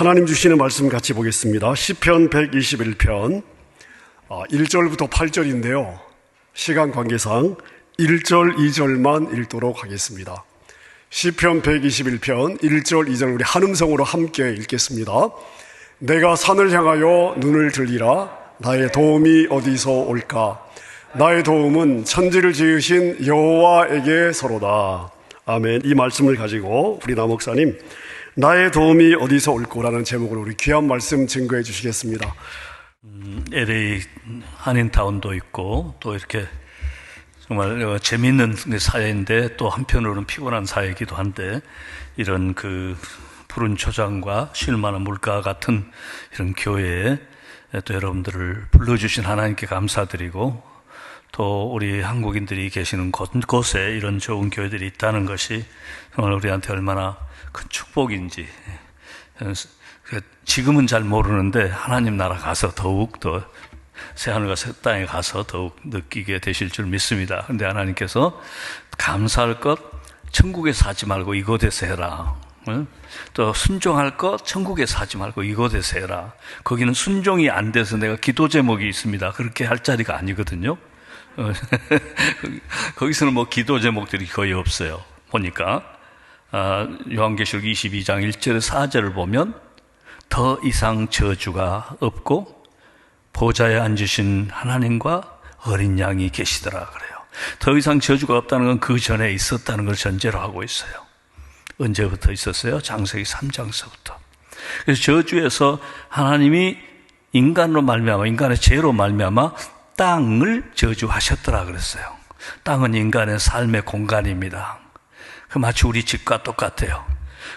하나님 주시는 말씀 같이 보겠습니다. 시편 121편 1절부터 8절인데요. 시간 관계상 1절, 2절만 읽도록 하겠습니다. 시편 121편 1절, 2절 우리 한음성으로 함께 읽겠습니다. 내가 산을 향하여 눈을 들리라. 나의 도움이 어디서 올까? 나의 도움은 천지를 지으신 여호와에게서로다. 아멘. 이 말씀을 가지고 우리 나 목사님 나의 도움이 어디서 올꼬라는 제목으로 우리 귀한 말씀 증거해 주시겠습니다. LA 한인타운도 있고 또 이렇게 정말 재미있는 사회인데 또 한편으로는 피곤한 사회이기도 한데 이런 그 푸른 초장과 쉴만한 물가 같은 이런 교회에 또 여러분들을 불러주신 하나님께 감사드리고 또 우리 한국인들이 계시는 곳곳에 이런 좋은 교회들이 있다는 것이 정말 우리한테 얼마나 큰 축복인지 지금은 잘 모르는데 하나님 나라 가서 더욱 더 새하늘과 새 땅에 가서 더욱 느끼게 되실 줄 믿습니다. 그런데 하나님께서 감사할 것 천국에서 하지 말고 이곳에서 해라. 또 순종할 것 천국에서 하지 말고 이곳에서 해라. 거기는 순종이 안 돼서 내가 기도 제목이 있습니다. 그렇게 할 자리가 아니거든요. 거기서는 뭐 기도 제목들이 거의 없어요. 보니까 요한계시록 22장 1절에 4절을 보면 더 이상 저주가 없고 보좌에 앉으신 하나님과 어린 양이 계시더라 그래요. 더 이상 저주가 없다는 건 그 전에 있었다는 걸 전제로 하고 있어요. 언제부터 있었어요? 창세기 3장서부터. 그래서 저주에서 하나님이 인간으로 말미암아 인간의 죄로 말미암아 땅을 저주하셨더라 그랬어요. 땅은 인간의 삶의 공간입니다. 마치 우리 집과 똑같아요.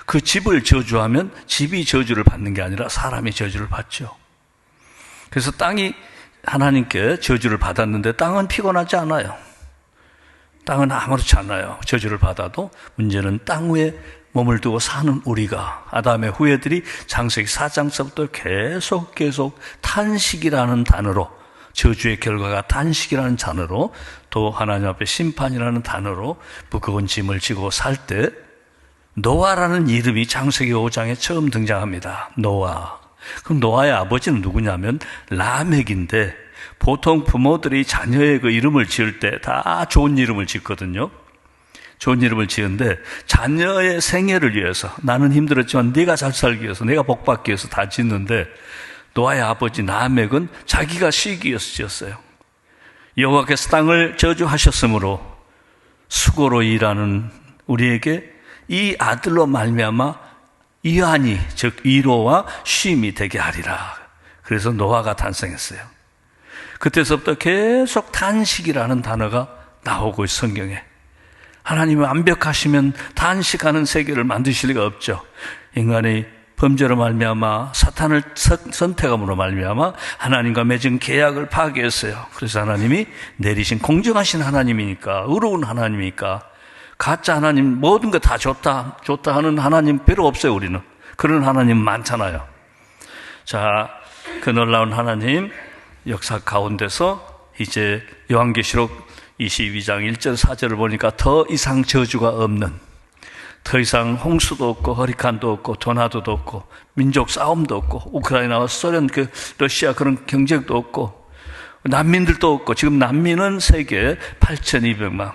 그 집을 저주하면 집이 저주를 받는 게 아니라 사람이 저주를 받죠. 그래서 땅이 하나님께 저주를 받았는데 땅은 피곤하지 않아요. 땅은 아무렇지 않아요. 저주를 받아도 문제는 땅 위에 몸을 두고 사는 우리가 아담의 후예들이 창세기 4장서부터 계속 탄식이라는 단어로 저주의 결과가 탄식이라는 단어로 또 하나님 앞에 심판이라는 단어로 무거운 짐을 지고 살 때 노아라는 이름이 창세기 5장에 처음 등장합니다. 노아. 그럼 노아의 아버지는 누구냐면 라멕인데 보통 부모들이 자녀의 그 이름을 지을 때 다 좋은 이름을 짓거든요. 좋은 이름을 지은데 자녀의 생애를 위해서 나는 힘들었지만 네가 잘 살기 위해서 내가 복받기 위해서 다 짓는데 노아의 아버지 라멕은 자기가 쉬기 위해서 지었어요. 여호와께서 땅을 저주하셨으므로 수고로 일하는 우리에게 이 아들로 말미암아 이한이 즉 위로와 쉼이 되게 하리라. 그래서 노아가 탄생했어요. 그때서부터 계속 탄식이라는 단어가 나오고 있어요. 성경에. 하나님이 완벽하시면 탄식하는 세계를 만드실 리가 없죠. 인간이 범죄로 말미암아 사탄을 선택함으로 말미암아 하나님과 맺은 계약을 파괴했어요. 그래서 하나님이 내리신 공정하신 하나님이니까 의로운 하나님이니까 가짜 하나님 모든 거 다 좋다 하는 하나님 별로 없어요. 우리는 그런 하나님 많잖아요. 자, 그 놀라운 하나님 역사 가운데서 이제 요한계시록 22장 1절 4절을 보니까 더 이상 저주가 없는 더 이상 홍수도 없고 허리칸도 없고 도나도도 없고 민족 싸움도 없고 우크라이나와 소련 러시아 그런 경쟁도 없고 난민들도 없고 지금 난민은 세계 8,200만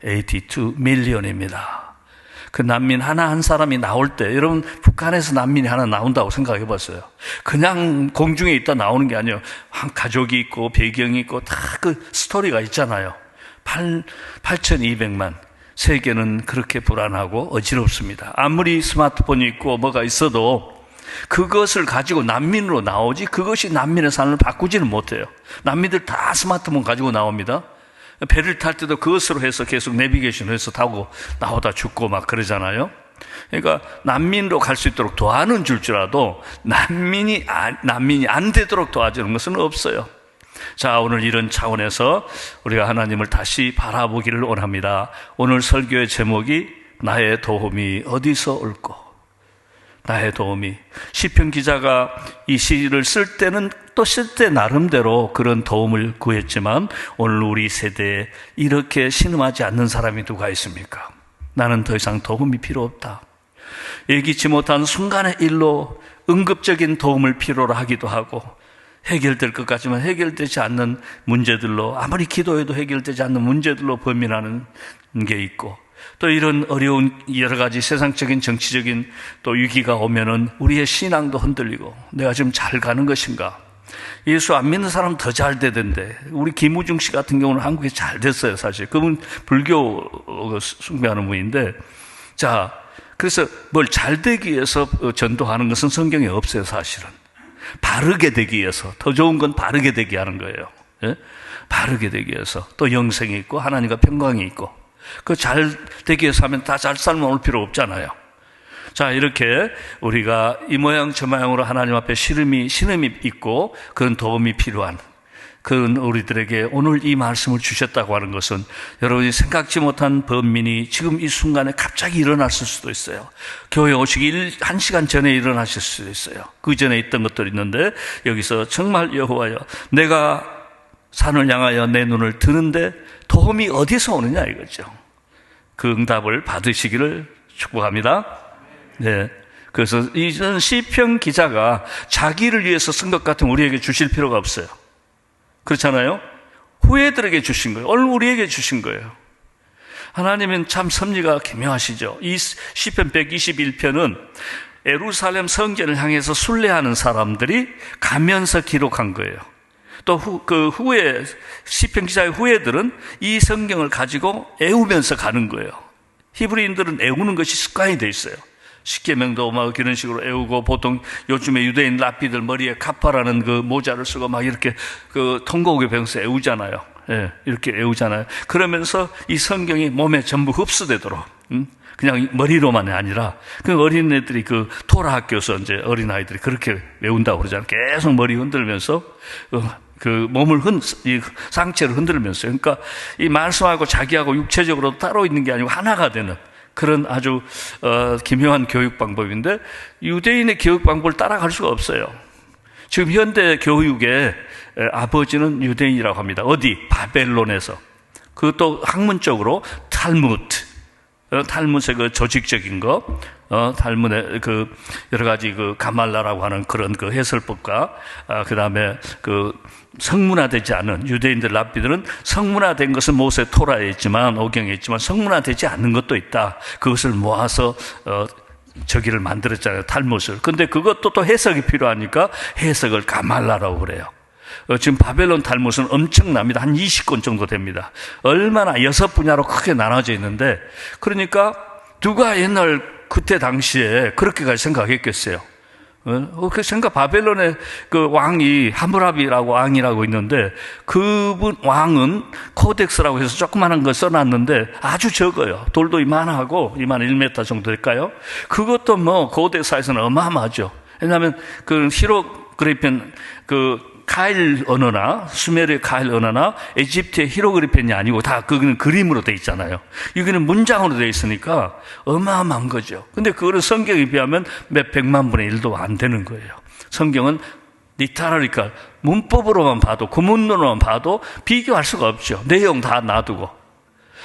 82 밀리언입니다. 그 난민 하나 한 사람이 나올 때 여러분 북한에서 난민이 하나 나온다고 생각해 봤어요. 그냥 공중에 있다 나오는 게 아니에요. 한 가족이 있고 배경이 있고 다 그 스토리가 있잖아요. 8,200만 세계는 그렇게 불안하고 어지럽습니다. 아무리 스마트폰이 있고 뭐가 있어도 그것을 가지고 난민으로 나오지 그것이 난민의 삶을 바꾸지는 못해요. 난민들 다 스마트폰 가지고 나옵니다. 배를 탈 때도 그것으로 해서 계속 내비게이션을 해서 타고 나오다 죽고 막 그러잖아요. 그러니까 난민으로 갈 수 있도록 도와는 줄 알아도 난민이 안 되도록 도와주는 것은 없어요. 자, 오늘 이런 차원에서 우리가 하나님을 다시 바라보기를 원합니다. 오늘 설교의 제목이 나의 도움이 어디서 올꼬? 나의 도움이. 시편 기자가 이 시를 쓸 때는 또 쓸 때 나름대로 그런 도움을 구했지만 오늘 우리 세대에 이렇게 신음하지 않는 사람이 누가 있습니까? 나는 더 이상 도움이 필요 없다. 예기치 못한 순간의 일로 응급적인 도움을 필요로 하기도 하고, 해결될 것 같지만 해결되지 않는 문제들로, 아무리 기도해도 해결되지 않는 문제들로 범인하는 게 있고, 또 이런 어려운 여러 가지 세상적인 정치적인 또 위기가 오면은 우리의 신앙도 흔들리고, 내가 지금 잘 가는 것인가? 예수 안 믿는 사람 더 잘 되던데, 우리 김우중 씨 같은 경우는 한국에 잘 됐어요, 사실. 그분 불교 숭배하는 분인데, 자, 그래서 뭘 잘 되기 위해서 전도하는 것은 성경에 없어요, 사실은. 바르게 되기 위해서, 더 좋은 건 바르게 되게 하는 거예요. 예? 바르게 되기 위해서. 또 영생이 있고 하나님과 평강이 있고, 그 잘 되기 위해서 하면 다 잘 살면 올 필요 없잖아요. 자, 이렇게 우리가 이 모양 저 모양으로 하나님 앞에 신음이 있고 그런 도움이 필요한 그런 우리들에게 오늘 이 말씀을 주셨다고 하는 것은, 여러분이 생각지 못한 범민이 지금 이 순간에 갑자기 일어났을 수도 있어요. 교회 오시기 1시간 전에 일어나실 수도 있어요. 그 전에 있던 것들이 있는데, 여기서 정말 여호와여, 내가 산을 향하여 내 눈을 드는데 도움이 어디서 오느냐 이거죠. 그 응답을 받으시기를 축복합니다. 네. 그래서 이전 시편 기자가 자기를 위해서 쓴 것 같으면 우리에게 주실 필요가 없어요. 그렇잖아요? 후예들에게 주신 거예요. 오늘 우리에게 주신 거예요. 하나님은 참 섭리가 기묘하시죠. 이 시편 121편은 예루살렘 성전을 향해서 순례하는 사람들이 가면서 기록한 거예요. 또 그 후에 시편 기자의 후예들은 이 성경을 가지고 애우면서 가는 거예요. 히브리인들은 애우는 것이 습관이 돼 있어요. 십계명도 막 이런 식으로 애우고, 보통 요즘에 유대인 랍비들 머리에 카파라는 그 모자를 쓰고 막 이렇게 그 통곡에 배워서 애우잖아요. 예, 이렇게 애우잖아요. 그러면서 이 성경이 몸에 전부 흡수되도록, 그냥 머리로만이 아니라, 그 어린애들이 그 토라 학교에서 이제 어린아이들이 그렇게 외운다고 그러잖아요. 계속 머리 흔들면서, 그 몸을 이 상체를 흔들면서. 그러니까 이 말씀하고 자기하고 육체적으로 따로 있는 게 아니고 하나가 되는 그런 아주 기묘한 교육 방법인데, 유대인의 교육 방법을 따라갈 수가 없어요. 지금 현대 교육의 아버지는 유대인이라고 합니다. 어디? 바벨론에서. 그것도 학문적으로 탈무드의 그 조직적인 거, 탈무드의 그 여러 가지 그 가말라라고 하는 그런 그 해설법과, 그 다음에 그 성문화되지 않은 유대인들 랍비들은 성문화된 것은 모세 토라에 있지만, 오경에 있지만 성문화되지 않는 것도 있다. 그것을 모아서 저기를 만들었잖아요, 탈무드를. 근데 그것도 또 해석이 필요하니까 해석을 가말라라고 그래요. 지금 바벨론 탈무드는 엄청납니다. 한 20권 정도 됩니다. 얼마나 6분야로 크게 나눠져 있는데, 그러니까 누가 옛날 그때 당시에 그렇게까지 생각했겠어요? 그 생각, 바벨론의 그 왕이 하무라비라고 왕이라고 있는데, 그분 왕은 코덱스라고 해서 조그마한 걸 써놨는데 아주 적어요. 돌도 이만하고, 이만 1m 정도 될까요? 그것도 뭐 고대사에서는 어마어마하죠. 왜냐하면 그 히로그리펜, 그 카일 언어나 수메르의 카일 언어나 에집트의 히로그리펜이 아니고 다 그거는 그림으로 돼 있잖아요. 여기는 문장으로 돼 있으니까 어마어마한 거죠. 근데 그거는 성경에 비하면 몇 백만 분의 1도 안 되는 거예요. 성경은 리터러니까 문법으로만 봐도, 구문으로만 봐도 비교할 수가 없죠. 내용 다 놔두고.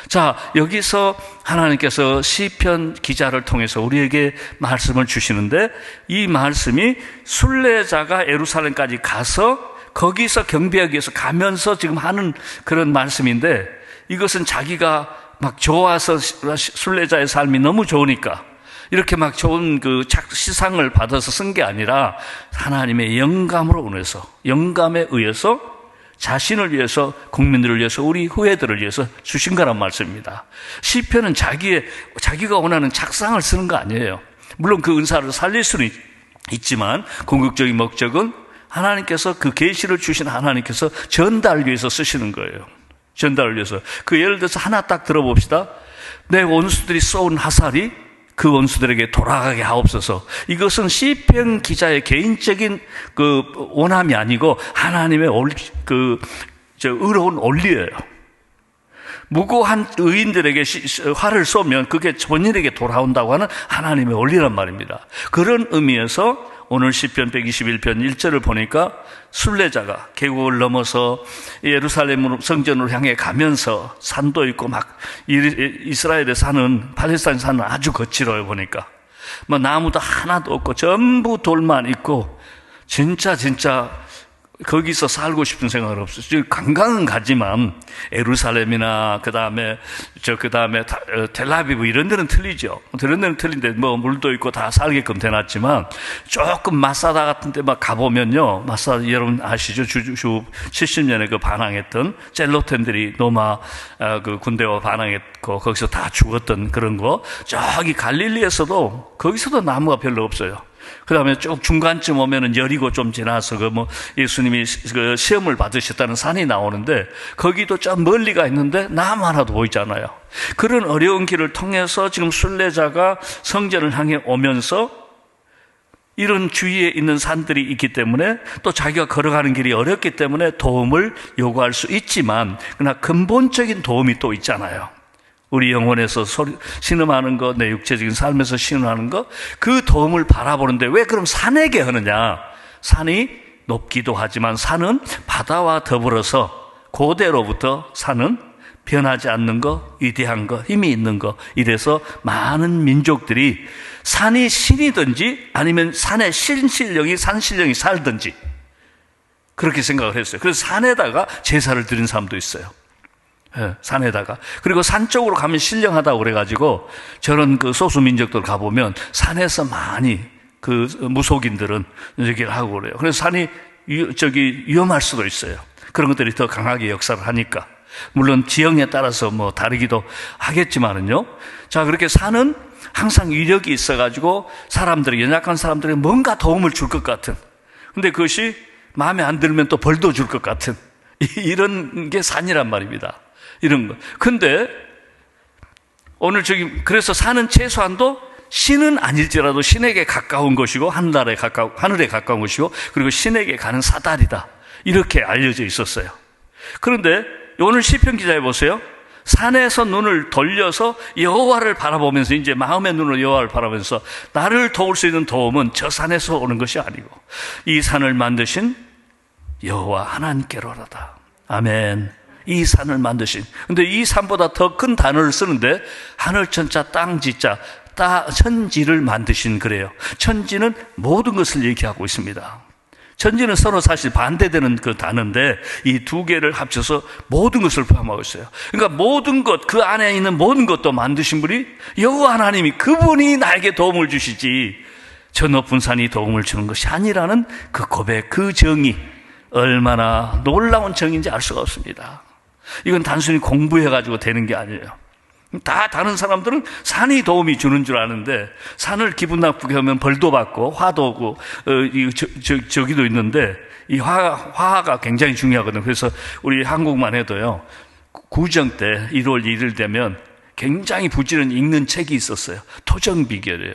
자, 여기서 하나님께서 시편 기자를 통해서 우리에게 말씀을 주시는데, 이 말씀이 순례자가 예루살렘까지 가서 거기서 경배하기 위해서 가면서 지금 하는 그런 말씀인데, 이것은 자기가 막 좋아서, 순례자의 삶이 너무 좋으니까 이렇게 막 좋은 그 시상을 받아서 쓴 게 아니라 하나님의 영감으로 인해서, 영감에 의해서 자신을 위해서, 국민들을 위해서, 우리 후예들을 위해서 주신 거란 말씀입니다. 시편은 자기가 원하는 작상을 쓰는 거 아니에요. 물론 그 은사를 살릴 수는 있지만 궁극적인 목적은 하나님께서, 그 계시를 주신 하나님께서 전달을 위해서 쓰시는 거예요. 전달을 위해서. 그 예를 들어서 하나 딱 들어봅시다. 내 원수들이 쏘은 화살이 그 원수들에게 돌아가게 하옵소서. 이것은 시편 기자의 개인적인 그 원함이 아니고 하나님의 의로운 원리예요. 무고한 의인들에게 활을 쏘면 그게 본인에게 돌아온다고 하는 하나님의 원리란 말입니다. 그런 의미에서 오늘 시편 121편 1절을 보니까 순례자가 계곡을 넘어서 예루살렘 성전으로 향해 가면서, 산도 있고 막 이스라엘에 사는, 팔레스타인 사는 아주 거칠어요 보니까. 뭐 나무도 하나도 없고 전부 돌만 있고 진짜 거기서 살고 싶은 생각은 없어요. 관광은 가지만 예루살렘이나 그다음에 텔아비브 이런 데는 틀리죠. 이런 데는 틀린데 뭐 물도 있고 다 살게끔 돼놨지만 조금 마사다 같은 데 막 가보면요. 마사다 여러분 아시죠? 주 70년에 그 반항했던 젤로텐들이 로마 그 군대와 반항했고 거기서 다 죽었던 그런 거. 저기 갈릴리에서도 거기서도 나무가 별로 없어요. 그 다음에 쭉 중간쯤 오면은 여리고 좀 지나서 예수님이 그 시험을 받으셨다는 산이 나오는데 거기도 좀 멀리가 있는데 나무 하나도 보이잖아요. 그런 어려운 길을 통해서 지금 순례자가 성전을 향해 오면서 이런 주위에 있는 산들이 있기 때문에 또 자기가 걸어가는 길이 어렵기 때문에 도움을 요구할 수 있지만 그러나 근본적인 도움이 또 있잖아요. 우리 영혼에서 신음하는 것, 내 육체적인 삶에서 신음하는 것, 그 도움을 바라보는데 왜 그럼 산에게 하느냐? 산이 높기도 하지만 산은 바다와 더불어서 고대로부터 산은 변하지 않는 것, 위대한 것, 힘이 있는 것, 이래서 많은 민족들이 산이 신이든지 아니면 산의 산신령이 살든지 그렇게 생각을 했어요. 그래서 산에다가 제사를 드린 사람도 있어요. 예, 산에다가. 그리고 산 쪽으로 가면 신령하다고 그래가지고 저런 그 소수민족들 가보면 산에서 많이 그 무속인들은 얘기를 하고 그래요. 그래서 산이 위험할 수도 있어요. 그런 것들이 더 강하게 역사를 하니까. 물론 지형에 따라서 뭐 다르기도 하겠지만은요. 자, 그렇게 산은 항상 위력이 있어가지고 연약한 사람들에게 뭔가 도움을 줄 것 같은. 근데 그것이 마음에 안 들면 또 벌도 줄 것 같은. 이런 게 산이란 말입니다. 이런 거. 근데 오늘 그래서 산은 최소한도 신은 아닐지라도 신에게 가까운 것이고 하늘에 가까운 것이고 그리고 신에게 가는 사다리다. 이렇게 알려져 있었어요. 그런데 오늘 시편 기자에 보세요. 산에서 눈을 돌려서 여호와를 바라보면서 이제 마음의 눈으로 여호와를 바라보면서 나를 도울 수 있는 도움은 저 산에서 오는 것이 아니고 이 산을 만드신 여호와 하나님께로라다. 아멘. 이 산을 만드신. 근데 이 산보다 더 큰 단어를 쓰는데 하늘천자 땅지자 천지를 만드신 그래요. 천지는 모든 것을 얘기하고 있습니다. 천지는 서로 사실 반대되는 그 단어인데 이 두 개를 합쳐서 모든 것을 포함하고 있어요. 그러니까 모든 것, 그 안에 있는 모든 것도 만드신 분이 여호와 하나님이 그분이 나에게 도움을 주시지 저 높은 산이 도움을 주는 것이 아니라는 그 고백, 그 정의 얼마나 놀라운 정의인지 알 수가 없습니다. 이건 단순히 공부해가지고 되는 게 아니에요. 다 다른 사람들은 산이 도움이 주는 줄 아는데 산을 기분 나쁘게 하면 벌도 받고 화도 오고 저기도 있는데 이 화가 굉장히 중요하거든요. 그래서 우리 한국만 해도요. 구정 때 1월 1일 되면 굉장히 부지런히 읽는 책이 있었어요. 토정비결이에요.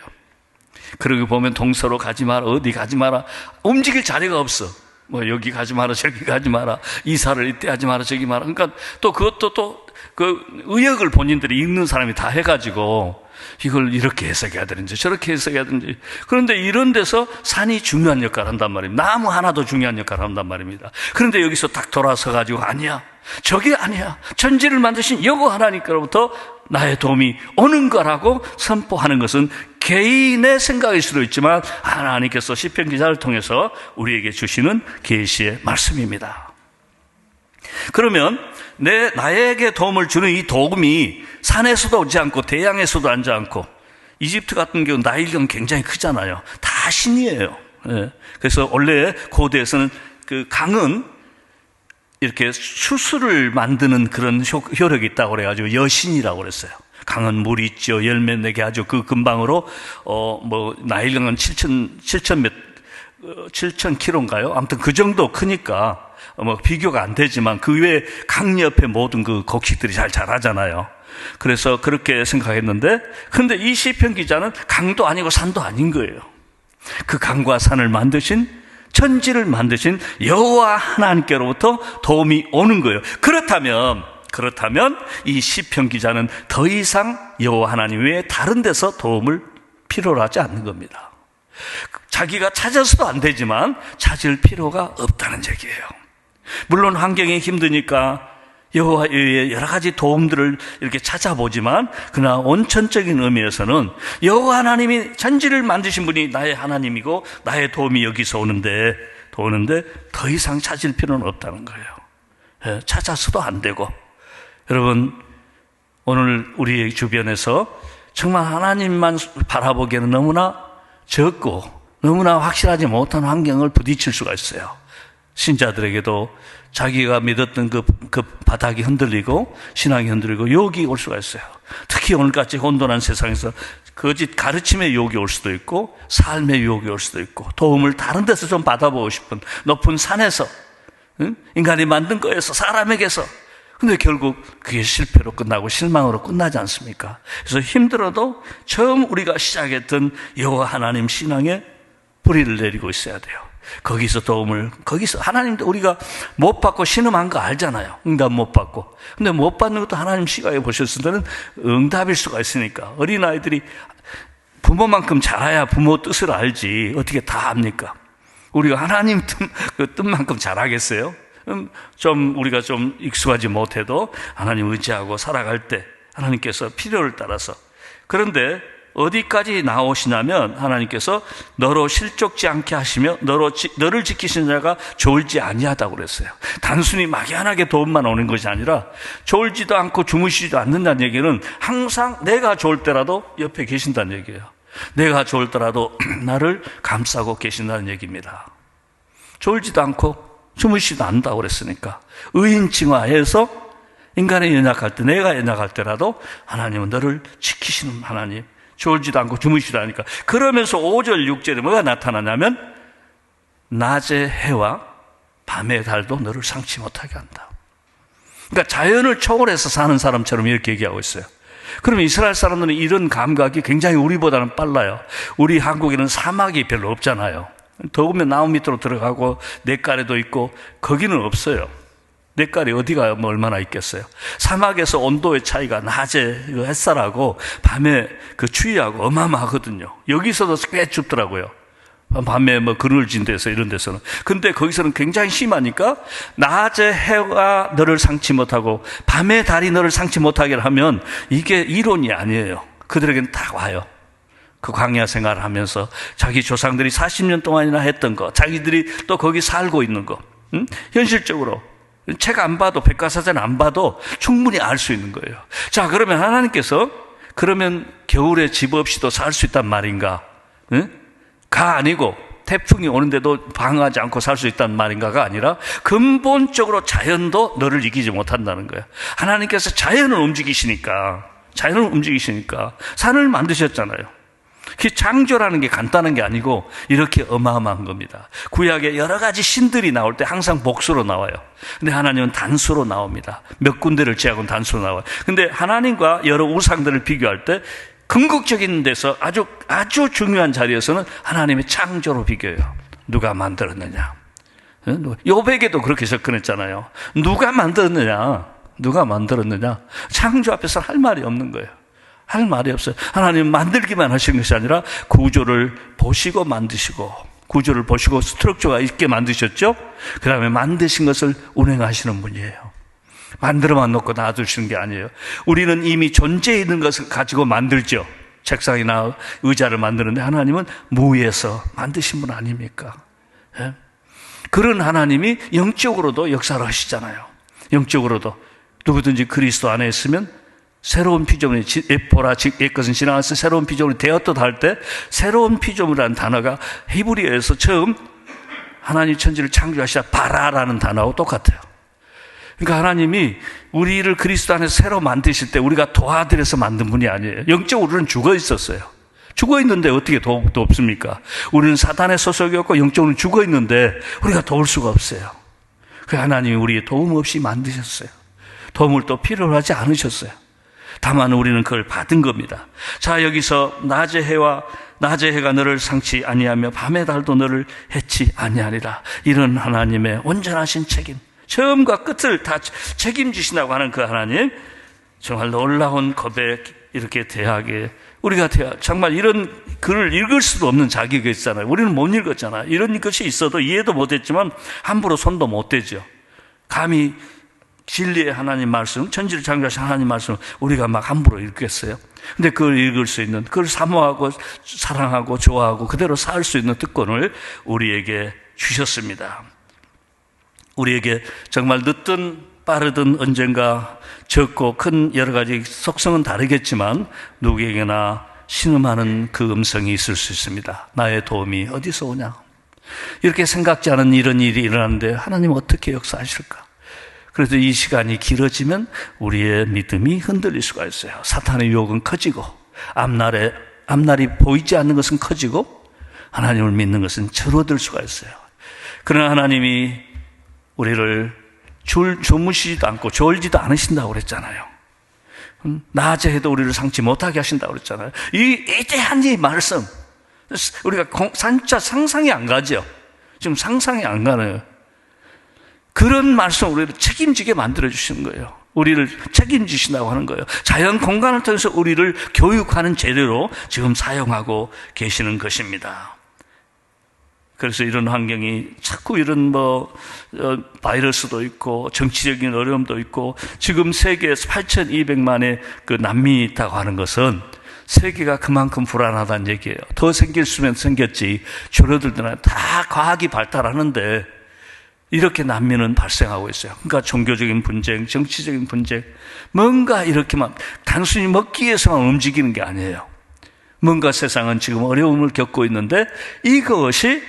그러고 보면 동서로 가지 마라, 어디 가지 마라, 움직일 자리가 없어. 뭐 여기 가지 마라, 저기 가지 마라, 이사를 이때 하지 마라, 저기 마라. 그러니까 또 그것도 또 그 의역을 본인들이 읽는 사람이 다 해가지고 이걸 이렇게 해석해야 되는지 저렇게 해석해야 되는지. 그런데 이런 데서 산이 중요한 역할을 한단 말입니다. 나무 하나도 중요한 역할을 한단 말입니다. 그런데 여기서 딱 돌아서 가지고 아니야, 저게 아니야, 천지를 만드신 여호와 하나님께로부터 나의 도움이 오는 거라고 선포하는 것은 개인의 생각일 수도 있지만 하나님께서 시편 기자를 통해서 우리에게 주시는 계시의 말씀입니다. 그러면 나에게 도움을 주는 이 도움이 산에서도 오지 않고 대양에서도 오지 않고 이집트 같은 경우는 나일강 굉장히 크잖아요. 다 신이에요. 예. 그래서 원래 고대에서는 그 강은 이렇게 수수를 만드는 그런 효력이 있다고 그래가지고 여신이라고 그랬어요. 강은 물 있죠. 열매 내게 하죠. 그 근방으로 나일강은 7,000km인가요? 아무튼 그 정도 크니까 비교가 안 되지만 그 외에 강 옆에 모든 그 곡식들이 잘 자라잖아요. 그래서 그렇게 생각했는데, 근데 이 시편 기자는 강도 아니고 산도 아닌 거예요. 그 강과 산을 만드신, 천지를 만드신 여호와 하나님께로부터 도움이 오는 거예요. 그렇다면 이 시편 기자는 더 이상 여호와 하나님 외에 다른 데서 도움을 필요로 하지 않는 겁니다. 자기가 찾아서도 안 되지만 찾을 필요가 없다는 얘기예요. 물론 환경이 힘드니까 여호와의 여러 가지 도움들을 이렇게 찾아보지만 그러나 원천적인 의미에서는 여호와 하나님이 천지를 만드신 분이 나의 하나님이고 나의 도움이 여기서 오는데 더 이상 찾을 필요는 없다는 거예요. 찾아서도 안 되고. 여러분, 오늘 우리 주변에서 정말 하나님만 바라보기에는 너무나 적고 너무나 확실하지 못한 환경을 부딪힐 수가 있어요. 신자들에게도 자기가 믿었던 그 바닥이 흔들리고 신앙이 흔들리고 유혹이 올 수가 있어요. 특히 오늘같이 혼돈한 세상에서 거짓 가르침의 유혹이 올 수도 있고 삶의 유혹이 올 수도 있고 도움을 다른 데서 좀 받아보고 싶은 높은 산에서 인간이 만든 거에서 사람에게서 근데 결국 그게 실패로 끝나고 실망으로 끝나지 않습니까? 그래서 힘들어도 처음 우리가 시작했던 여호와 하나님 신앙에 뿌리를 내리고 있어야 돼요. 거기서 하나님도 우리가 못 받고 신음한 거 알잖아요. 응답 못 받고. 근데 못 받는 것도 하나님 시각에 보셨을 때는 응답일 수가 있으니까. 어린아이들이 부모만큼 잘해야 부모 뜻을 알지 어떻게 다 압니까? 우리가 하나님 뜻만큼 잘하겠어요? 우리가 좀 익숙하지 못해도 하나님 의지하고 살아갈 때 하나님께서 필요를 따라서. 그런데 어디까지 나오시냐면 하나님께서 너로 실족지 않게 하시며 너를 지키시는 자가 졸지 아니하다고 그랬어요. 단순히 막연하게 도움만 오는 것이 아니라 졸지도 않고 주무시지도 않는다는 얘기는 항상 내가 졸 때라도 옆에 계신다는 얘기예요. 내가 졸 때라도 나를 감싸고 계신다는 얘기입니다. 졸지도 않고 주무시지도 않는다고 그랬으니까 의인칭화해서 인간이 연약할 때 내가 연약할 때라도 하나님은 너를 지키시는 하나님, 졸지도 않고 주무시지도 않으니까. 그러면서 5절 6절에 뭐가 나타나냐면 낮의 해와 밤의 달도 너를 상치 못하게 한다. 그러니까 자연을 초월해서 사는 사람처럼 이렇게 얘기하고 있어요. 그러면 이스라엘 사람들은 이런 감각이 굉장히 우리보다는 빨라요. 우리 한국에는 사막이 별로 없잖아요. 더우면 나무 밑으로 들어가고 냇가에도 있고 거기는 없어요. 냇가에 어디가 뭐 얼마나 있겠어요. 사막에서 온도의 차이가 낮에 햇살하고 밤에 그 추위하고 어마어마하거든요. 여기서도 꽤 춥더라고요. 밤에 뭐 그늘진 데서 이런 데서는. 근데 거기서는 굉장히 심하니까 낮에 해가 너를 상치 못하고 밤에 달이 너를 상치 못하게 하면 이게 이론이 아니에요. 그들에게는 다 와요. 그 광야 생활을 하면서 자기 조상들이 40년 동안이나 했던 거, 자기들이 또 거기 살고 있는 거, 현실적으로 책 안 봐도, 백과사전 안 봐도 충분히 알 수 있는 거예요. 자, 그러면 하나님께서 그러면 겨울에 집 없이도 살 수 있단 말인가? 가 아니고 태풍이 오는데도 방어하지 않고 살 수 있단 말인가가 아니라 근본적으로 자연도 너를 이기지 못한다는 거예요. 하나님께서 자연을 움직이시니까 산을 만드셨잖아요. 창조라는 게 간단한 게 아니고 이렇게 어마어마한 겁니다. 구약에 여러 가지 신들이 나올 때 항상 복수로 나와요. 근데 하나님은 단수로 나옵니다. 몇 군데를 제하고는 단수로 나와요. 근데 하나님과 여러 우상들을 비교할 때 궁극적인 데서 아주 중요한 자리에서는 하나님의 창조로 비교해요. 누가 만들었느냐? 욥에게도 그렇게 접근했잖아요. 누가 만들었느냐? 창조 앞에서 할 말이 없는 거예요. 할 말이 없어요. 하나님은 만들기만 하신 것이 아니라 구조를 보시고 만드시고, 구조를 보시고 스트럭처가 있게 만드셨죠? 그 다음에 만드신 것을 운행하시는 분이에요. 만들어만 놓고 놔두시는 게 아니에요. 우리는 이미 존재해 있는 것을 가지고 만들죠. 책상이나 의자를 만드는데 하나님은 무에서 만드신 분 아닙니까? 예? 그런 하나님이 영적으로도 역사를 하시잖아요. 영적으로도 누구든지 그리스도 안에 있으면 새로운 피조물이, 옛것은 지나가서 새로운 피조물이 되었다 할 때 새로운 피조물이라는 단어가 히브리어에서 처음 하나님 천지를 창조하시다 바라라는 단어하고 똑같아요. 그러니까 하나님이 우리를 그리스도 안에서 새로 만드실 때 우리가 도와드려서 만든 분이 아니에요. 영적으로 우리는 죽어 있었어요. 죽어 있는데 어떻게 도움도 없습니까? 우리는 사단의 소속이었고 영적으로는 죽어 있는데 우리가 도울 수가 없어요. 그 하나님이 우리의 도움 없이 만드셨어요. 도움을 또 필요로 하지 않으셨어요. 다만 우리는 그걸 받은 겁니다. 자, 여기서 낮의 해가 너를 상치 아니하며 밤의 달도 너를 해치 아니하리라. 이런 하나님의 온전하신 책임, 처음과 끝을 다 책임지신다고 하는 그 하나님, 정말 놀라운 고백, 이렇게 대하게 우리가 정말 이런 글을 읽을 수도 없는 자격이 있잖아요. 우리는 못 읽었잖아요. 이런 것이 있어도 이해도 못했지만 함부로 손도 못 대죠. 감히 진리의 하나님 말씀, 천지를 창조하신 하나님 말씀 우리가 막 함부로 읽겠어요? 근데 그걸 읽을 수 있는, 그걸 사모하고 사랑하고 좋아하고 그대로 살 수 있는 특권을 우리에게 주셨습니다. 우리에게 정말 늦든 빠르든 언젠가 적고 큰 여러 가지 속성은 다르겠지만 누구에게나 신음하는 그 음성이 있을 수 있습니다. 나의 도움이 어디서 오냐? 이렇게 생각지 않은 이런 일이 일어나는데 하나님 어떻게 역사하실까? 그래서 이 시간이 길어지면 우리의 믿음이 흔들릴 수가 있어요. 사탄의 유혹은 커지고 앞날이 보이지 않는 것은 커지고 하나님을 믿는 것은 줄어들 수가 있어요. 그러나 하나님이 우리를 주무시지도 않고 졸지도 않으신다고 그랬잖아요. 낮에 해도 우리를 상치 못하게 하신다고 그랬잖아요. 이 위대한 이 말씀 우리가 진짜 상상이 안 가죠. 지금 상상이 안 가네요. 그런 말씀 우리를 책임지게 만들어 주시는 거예요. 우리를 책임지신다고 하는 거예요. 자연 공간을 통해서 우리를 교육하는 재료로 지금 사용하고 계시는 것입니다. 그래서 이런 환경이 자꾸 이런 바이러스도 있고 정치적인 어려움도 있고 지금 세계에서 8,200만의 그 난민이 있다고 하는 것은 세계가 그만큼 불안하다는 얘기예요. 더 생길 수면 생겼지 줄어들더나 다 과학이 발달하는데 이렇게 난민은 발생하고 있어요. 그러니까 종교적인 분쟁, 정치적인 분쟁, 뭔가 이렇게만 단순히 먹기 위해서만 움직이는 게 아니에요. 뭔가 세상은 지금 어려움을 겪고 있는데 이것이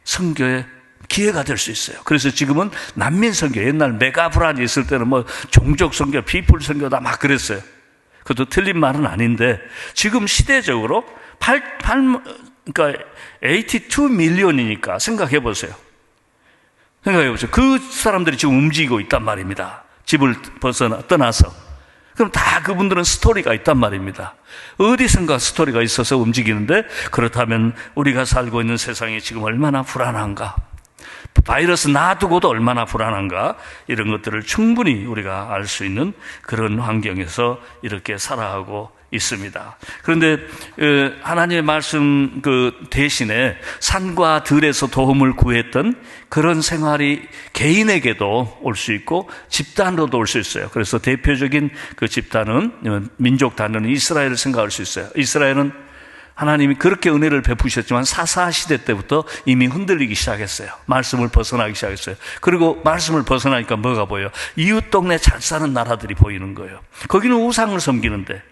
선교의 기회가 될 수 있어요. 그래서 지금은 난민 선교, 옛날 메가 불안이 있을 때는 종족 선교, 피플 선교다 막 그랬어요. 그것도 틀린 말은 아닌데 지금 시대적으로 그러니까 82 밀리언이니까 생각해 보세요. 그 사람들이 지금 움직이고 있단 말입니다. 집을 떠나서. 그럼 다 그분들은 스토리가 있단 말입니다. 어디선가 스토리가 있어서 움직이는데 그렇다면 우리가 살고 있는 세상이 지금 얼마나 불안한가? 바이러스 놔두고도 얼마나 불안한가? 이런 것들을 충분히 우리가 알 수 있는 그런 환경에서 이렇게 살아가고 있습니다. 그런데 하나님의 말씀 대신에 산과 들에서 도움을 구했던 그런 생활이 개인에게도 올 수 있고 집단으로도 올 수 있어요. 그래서 대표적인 그 집단은 민족 단어는 이스라엘을 생각할 수 있어요. 이스라엘은 하나님이 그렇게 은혜를 베푸셨지만 사사 시대 때부터 이미 흔들리기 시작했어요. 말씀을 벗어나기 시작했어요. 그리고 말씀을 벗어나니까 뭐가 보여요? 이웃 동네 잘 사는 나라들이 보이는 거예요. 거기는 우상을 섬기는데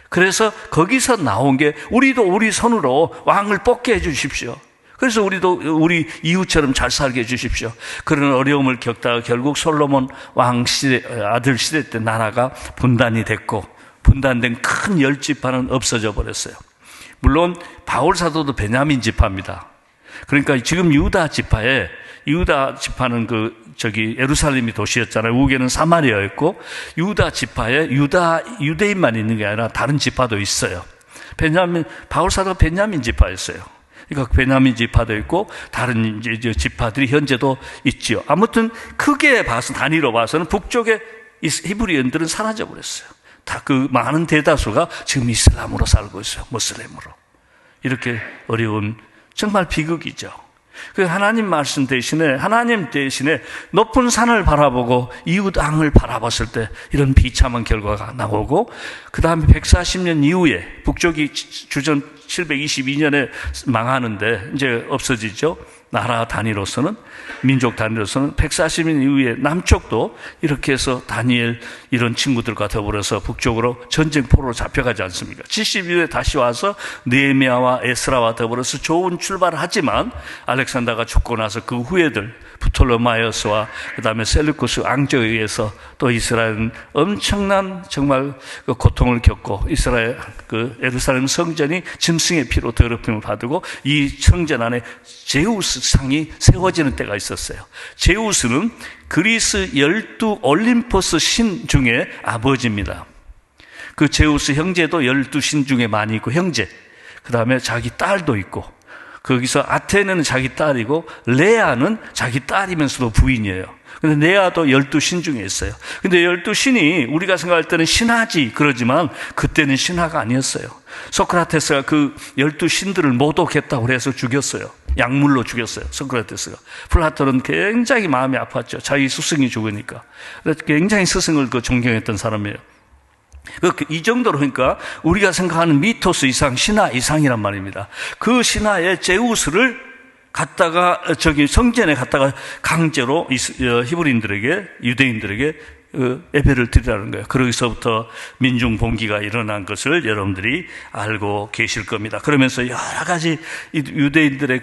그래서 거기서 나온 게 우리도 우리 손으로 왕을 뽑게 해 주십시오. 그래서 우리도 우리 이웃처럼 잘 살게 해 주십시오. 그런 어려움을 겪다가 결국 솔로몬 왕 시대, 아들 시대 때 나라가 분단이 됐고 분단된 큰 10지파는 없어져 버렸어요. 물론 바울 사도도 베냐민 지파입니다. 그러니까 지금 유다 지파는 예루살렘이 도시였잖아요. 우게는 사마리아였고 유다 지파에 유대인만 있는 게 아니라 다른 지파도 있어요. 바울 사도가 베냐민 지파였어요. 그러니까 베냐민 지파도 있고 다른 지파들이 현재도 있지요. 아무튼 크게 봐서 단위로 봐서는 북쪽의 히브리인들은 사라져 버렸어요. 다 그 많은 대다수가 지금 이슬람으로 살고 있어요. 무슬림으로. 이렇게 어려운 정말 비극이죠. 그 하나님 대신에 높은 산을 바라보고 이웃 땅을 바라봤을 때 이런 비참한 결과가 나오고 그 다음에 140년 이후에 북쪽이 주전 722년에 망하는데 이제 없어지죠. 나라 단위로서는 민족 단위로서는 140년 이후에 남쪽도 이렇게 해서 다니엘 이런 친구들과 더불어서 북쪽으로 전쟁포로로 잡혀가지 않습니까? 70년에 다시 와서 느헤미야와 에스라와 더불어서 좋은 출발을 하지만 알렉산더가 죽고 나서 그 후예들 프톨로마이오스와 그 다음에 셀루쿠스 왕조에 의해서 또 이스라엘은 엄청난 정말 그 고통을 겪고 예루살렘 성전이 짐승의 피로 더럽힘을 받고 이 성전 안에 제우스 상이 세워지는 때가 있었어요. 제우스는 그리스 12 올림포스 신 중에 아버지입니다. 그 제우스 형제도 12신 중에 많이 있고 형제, 그 다음에 자기 딸도 있고 거기서 아테네는 자기 딸이고 레아는 자기 딸이면서도 부인이에요. 근데 레아도 12신 중에 있어요. 근데 12신이 우리가 생각할 때는 신하지 그러지만 그때는 신하가 아니었어요. 소크라테스가 그 12신들을 모독했다고 해서 죽였어요. 약물로 죽였어요. 소크라테스가. 플라톤은 굉장히 마음이 아팠죠. 자기 스승이 죽으니까. 굉장히 스승을 존경했던 사람이에요. 이 정도로 그러니까 우리가 생각하는 미토스 이상, 신화 이상이란 말입니다. 그 신화의 제우스를 갖다가 성전에 갖다가 강제로 히브리인들에게, 유대인들에게 예배를 드리라는 거예요. 그러기서부터 민중 봉기가 일어난 것을 여러분들이 알고 계실 겁니다. 그러면서 여러 가지 유대인들의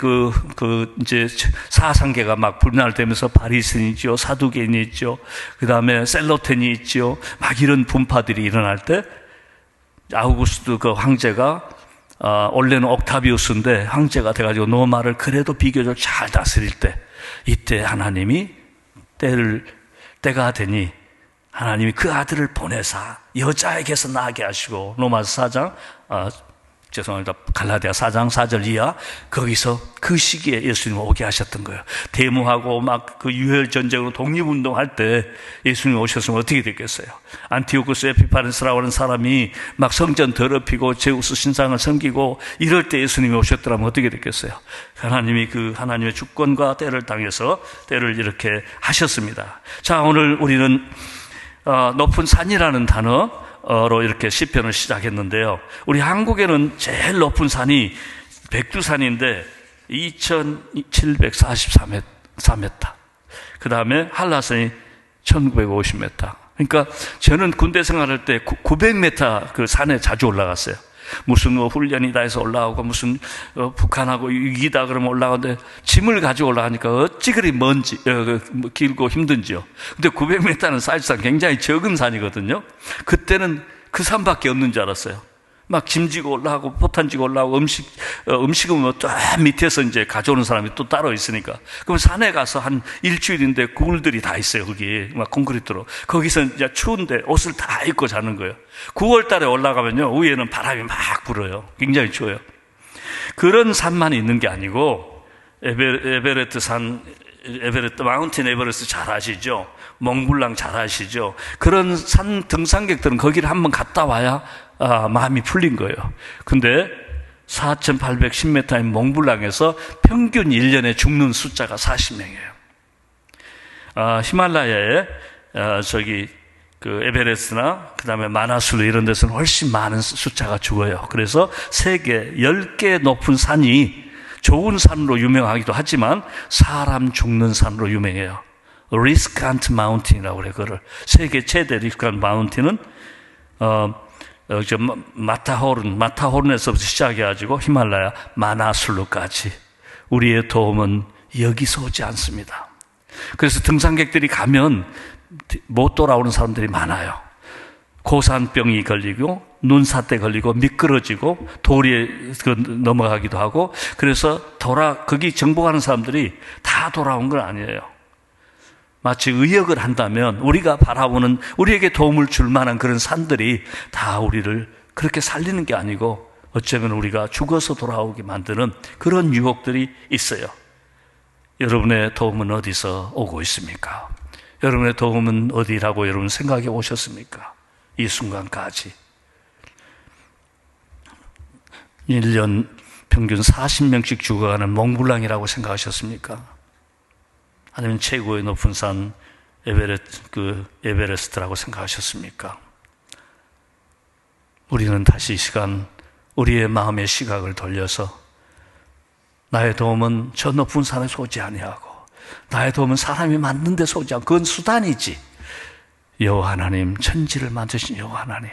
이제 사상계가 막 분할되면서 바리새인이 있죠, 사두개인이 있죠, 그 다음에 셀로텐이 있죠, 막 이런 분파들이 일어날 때 아우구스트 그 황제가 원래는 옥타비우스인데 황제가 돼가지고 로마를 그래도 비교적 잘 다스릴 때 이때 하나님이 때가 되니 하나님이 그 아들을 보내사 여자에게서 나게 하시고 로마서 4장 죄송합니다. 갈라디아 4장 4절 이하 거기서 그 시기에 예수님 오게 하셨던 거예요. 데모하고 막 그 유혈 전쟁으로 독립운동할 때 예수님 오셨으면 어떻게 됐겠어요? 안티오쿠스 에피파네스라고 하는 사람이 막 성전 더럽히고 제우스 신상을 섬기고 이럴 때 예수님이 오셨더라면 어떻게 됐겠어요? 하나님이 그 하나님의 주권과 때를 당해서 때를 이렇게 하셨습니다. 자, 오늘 우리는 높은 산이라는 단어로 이렇게 시편을 시작했는데요. 우리 한국에는 제일 높은 산이 백두산인데 2744m. 그 다음에 한라산이 1950m. 그러니까 저는 군대 생활할 때 900m 그 산에 자주 올라갔어요. 무슨 훈련이다 해서 올라오고 무슨 북한하고 위기다 그러면 올라가는데 짐을 가지고 올라가니까 어찌 그리 먼지 길고 힘든지요. 근데 900m는 사실상 굉장히 적은 산이거든요. 그때는 그 산밖에 없는 줄 알았어요. 막 짐 지고 올라가고 포탄 지고 올라가고 음식은 뭐 또 밑에서 이제 가져오는 사람이 또 따로 있으니까. 그럼 산에 가서 한 일주일인데 굴들이 다 있어요. 거기 막 콘크리트로. 거기서 이제 추운데 옷을 다 입고 자는 거예요. 9월 달에 올라가면요 위에는 바람이 막 불어요. 굉장히 추워요. 그런 산만 있는 게 아니고 에베레스트 마운틴 에베레스트 잘 아시죠? 몽블랑 잘 아시죠? 그런 산 등산객들은 거기를 한번 갔다 와야 마음이 풀린 거예요. 근데 4,810m인 몽블랑에서 평균 1년에 죽는 숫자가 40명이에요. 히말라야에 그 에베레스트나 그 다음에 마나슬루 이런 데서는 훨씬 많은 숫자가 죽어요. 그래서 세계 10개 높은 산이 좋은 산으로 유명하기도 하지만 사람 죽는 산으로 유명해요. 리스칸트 마운틴이라고 그래요. 그거를 세계 최대 리스칸트 마운틴은 마타호른에서부터 시작해가지고 히말라야 마나슬루까지 우리의 도움은 여기서 오지 않습니다. 그래서 등산객들이 가면 못 돌아오는 사람들이 많아요. 고산병이 걸리고 눈사태 걸리고 미끄러지고 돌에 넘어가기도 하고 그래서 거기 정복하는 사람들이 다 돌아온 건 아니에요. 마치 의역을 한다면 우리가 바라보는 우리에게 도움을 줄 만한 그런 산들이 다 우리를 그렇게 살리는 게 아니고 어쩌면 우리가 죽어서 돌아오게 만드는 그런 유혹들이 있어요. 여러분의 도움은 어디서 오고 있습니까? 여러분의 도움은 어디라고 여러분 생각해 오셨습니까? 이 순간까지 1년 평균 40명씩 죽어가는 몽블랑이라고 생각하셨습니까? 아니면 최고의 높은 산 에베레스트라고 생각하셨습니까? 우리는 다시 이 시간 우리의 마음의 시각을 돌려서 나의 도움은 저 높은 산에서 오지 아니하고 나의 도움은 사람이 만든 데서 오지 않고 그건 수단이지. 여호와 하나님, 천지를 만드신 여호와 하나님.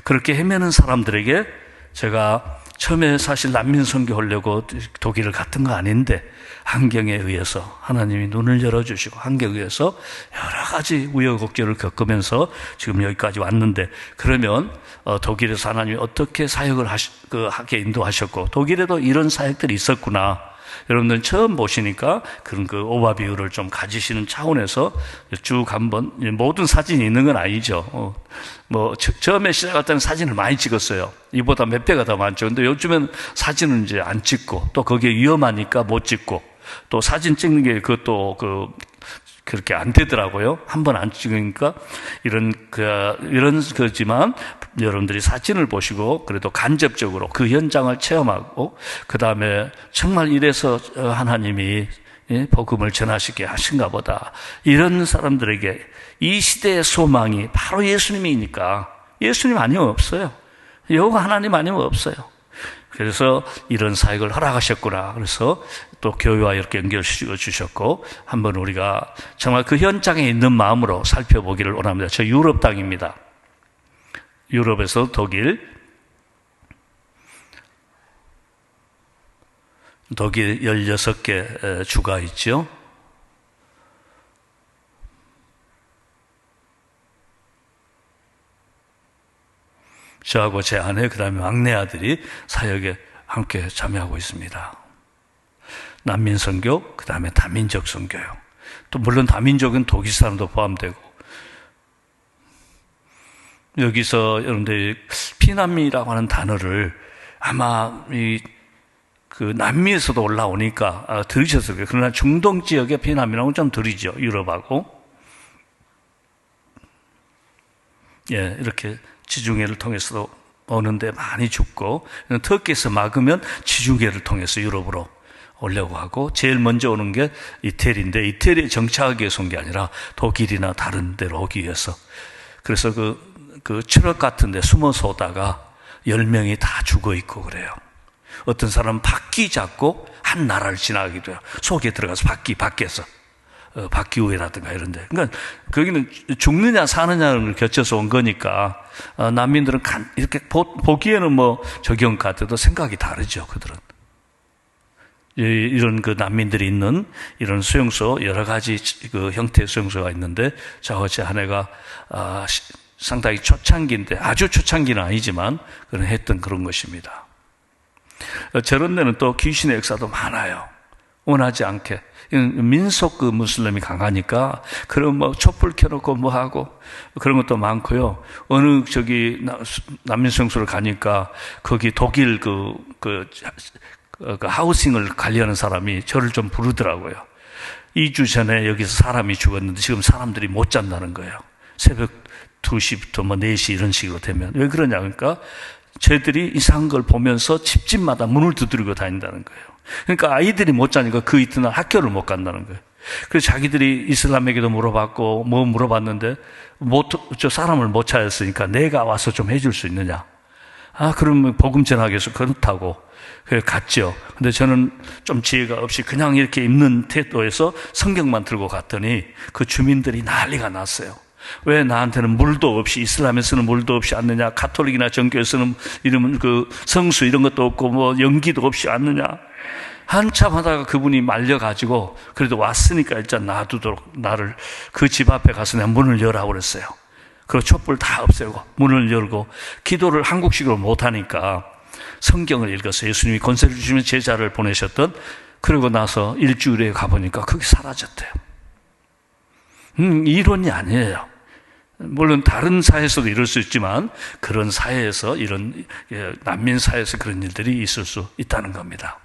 그렇게 헤매는 사람들에게 제가 처음에 사실 난민 선교하려고 독일을 갔던 거 아닌데 환경에 의해서 하나님이 눈을 열어주시고 환경에 의해서 여러 가지 우여곡절을 겪으면서 지금 여기까지 왔는데 그러면 독일에서 하나님이 어떻게 사역을 하게 인도하셨고 독일에도 이런 사역들이 있었구나. 여러분들 처음 보시니까 그런 그 오버뷰를 좀 가지시는 차원에서 쭉 한번, 모든 사진이 있는 건 아니죠. 처음에 시작할 때는 사진을 많이 찍었어요. 이보다 몇 배가 더 많죠. 근데 요즘엔 사진은 이제 안 찍고, 또 거기에 위험하니까 못 찍고, 또 사진 찍는 게 그것도 그렇게 안 되더라고요. 한 번 안 찍으니까 이런 거지만 여러분들이 사진을 보시고 그래도 간접적으로 그 현장을 체험하고 그 다음에 정말 이래서 하나님이 복음을 전하시게 하신가 보다. 이런 사람들에게 이 시대의 소망이 바로 예수님이니까 예수님 아니면 없어요. 여호와 하나님 아니면 없어요. 그래서 이런 사역을 허락하셨구나. 그래서 또 교회와 이렇게 연결시켜 주셨고 한번 우리가 정말 그 현장에 있는 마음으로 살펴보기를 원합니다. 저 유럽 땅입니다. 유럽에서 독일 16개 주가 있죠. 저하고 제 아내, 그 다음에 막내 아들이 사역에 함께 참여하고 있습니다. 난민 선교, 그 다음에 다민족 선교요. 또 물론 다민족은 독일 사람도 포함되고, 여기서 여러분들 피난민이라고 하는 단어를 아마 그 남미에서도 올라오니까 들으셨을 거예요. 그러나 중동 지역의 피난민하고는 좀 들리죠. 유럽하고. 이렇게 지중해를 통해서도 오는데 많이 죽고, 터키에서 막으면 지중해를 통해서 유럽으로 오려고 하고, 제일 먼저 오는 게 이태리인데, 이태리에 정착하기 위해서 온 게 아니라 독일이나 다른 데로 오기 위해서. 그래서 그 트럭 같은 데 숨어서 오다가 10명이 다 죽어 있고 그래요. 어떤 사람은 바퀴 잡고 한 나라를 지나가기도 해요. 속에 들어가서 밖에서. 박기우회라든가 이런데. 그러니까 거기는 죽느냐 사느냐를 거쳐서 온 거니까 난민들은 이렇게 보기에는 적용 같아도 생각이 다르죠. 그들은 이런 그 난민들이 있는 이런 수용소 여러 가지 그 형태의 수용소가 있는데 저와 제 아내가 상당히 초창기인데 아주 초창기는 아니지만 그런 했던 그런 것입니다. 저런 데는 또 귀신의 역사도 많아요. 원하지 않게. 민속 그 무슬림이 강하니까, 그런 촛불 켜놓고 하고, 그런 것도 많고요. 어느 난민수용소를 가니까, 거기 독일 그 하우싱을 관리하는 사람이 저를 좀 부르더라고요. 2주 전에 여기서 사람이 죽었는데 지금 사람들이 못 잔다는 거예요. 새벽 2시부터 4시 이런 식으로 되면. 왜 그러냐, 그러니까, 쟤들이 이상한 걸 보면서 집집마다 문을 두드리고 다닌다는 거예요. 그러니까 아이들이 못 자니까 그 이튿날 학교를 못 간다는 거예요. 그래서 자기들이 이슬람에게도 물어봤고 물어봤는데 저 사람을 못 찾았으니까 내가 와서 좀 해줄 수 있느냐. 그러면 복음 전하기 위해서 그렇다고 그래 갔죠. 근데 저는 좀 지혜가 없이 그냥 이렇게 입는 태도에서 성경만 들고 갔더니 그 주민들이 난리가 났어요. 왜 나한테는 물도 없이, 이슬람에서는 물도 없이 왔느냐, 가톨릭이나 정교에서는 이러면 그 성수 이런 것도 없고 연기도 없이 왔느냐. 한참 하다가 그분이 말려가지고 그래도 왔으니까 일단 놔두도록 나를 그 집 앞에 가서 내가 문을 열라고 그랬어요. 그리고 촛불 다 없애고 문을 열고, 기도를 한국식으로 못하니까 성경을 읽어서 예수님이 권세를 주시면 제자를 보내셨던, 그러고 나서 일주일에 가보니까 그게 사라졌대요. 이론이 아니에요. 물론 다른 사회에서도 이럴 수 있지만 그런 사회에서, 이런 난민 사회에서 그런 일들이 있을 수 있다는 겁니다.